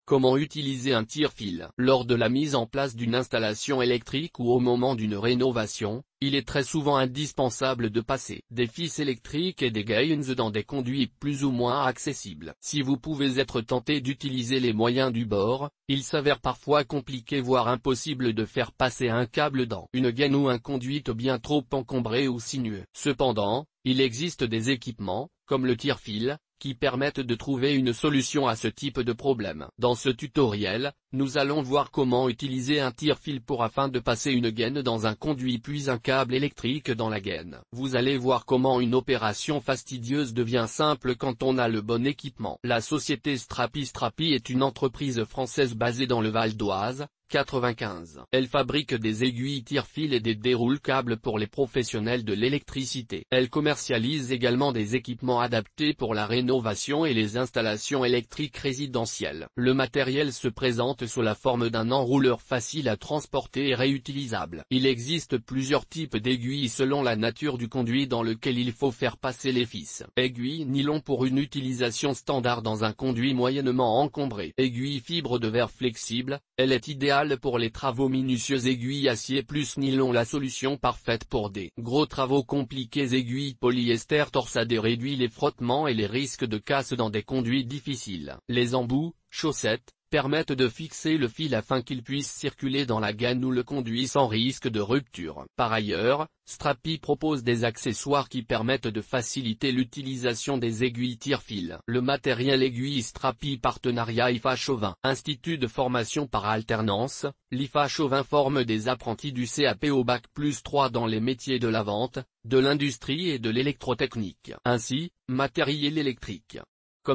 Comment utiliser un tire-fil? Lors de la mise en place d'une installation électrique ou au moment d'une rénovation, il est très souvent indispensable de passer des fils électriques et des gaines dans des conduits plus ou moins accessibles. Si vous pouvez être tenté d'utiliser les moyens du bord, il s'avère parfois compliqué voire impossible de faire passer un câble dans une gaine ou un conduit bien trop encombré ou sinueux. Cependant, il existe des équipements, comme le tire-fil, qui permettent de trouver une solution à ce type de problème. Dans ce tutoriel, nous allons voir comment utiliser un tire-fil afin de passer une gaine dans un conduit puis un câble électrique dans la gaine. Vous allez voir comment une opération fastidieuse devient simple quand on a le bon équipement. La société Strapi est une entreprise française basée dans le Val d'Oise, 95. Elle fabrique des aiguilles tire-fil et des déroule-câbles pour les professionnels de l'électricité. Elle commercialise également des équipements adaptés pour la rénovation et les installations électriques résidentielles. Le matériel se présente sous la forme d'un enrouleur facile à transporter et réutilisable. Il existe plusieurs types d'aiguilles selon la nature du conduit dans lequel il faut faire passer les fils. Aiguille nylon pour une utilisation standard dans un conduit moyennement encombré. Aiguille fibre de verre flexible, elle est idéale pour les travaux minutieux. Aiguille acier plus nylon, la solution parfaite pour des gros travaux compliqués. Aiguille polyester torsadée réduit les frottements et les risques de casse dans des conduits difficiles. Les embouts, chaussettes, permettent de fixer le fil afin qu'il puisse circuler dans la gaine ou le conduit sans risque de rupture. Par ailleurs, Strapi propose des accessoires qui permettent de faciliter l'utilisation des aiguilles tire-fil. Le matériel aiguille Strapi partenariat IFA Chauvin. Institut de formation par alternance, l'IFA Chauvin forme des apprentis du CAP au Bac+3 dans les métiers de la vente, de l'industrie et de l'électrotechnique. Ainsi, matériel électrique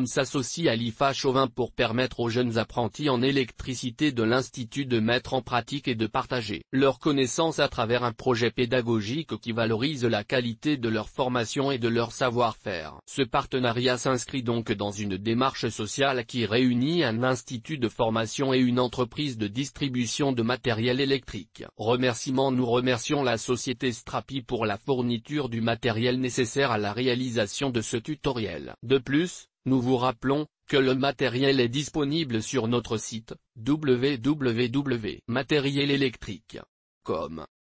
s'associe à l'IFA Chauvin pour permettre aux jeunes apprentis en électricité de l'Institut de mettre en pratique et de partager leurs connaissances à travers un projet pédagogique qui valorise la qualité de leur formation et de leur savoir-faire. Ce partenariat s'inscrit donc dans une démarche sociale qui réunit un institut de formation et une entreprise de distribution de matériel électrique. Remerciements. Nous remercions la société Strapi pour la fourniture du matériel nécessaire à la réalisation de ce tutoriel. De plus, nous vous rappelons que le matériel est disponible sur notre site www.materielelectrique.com.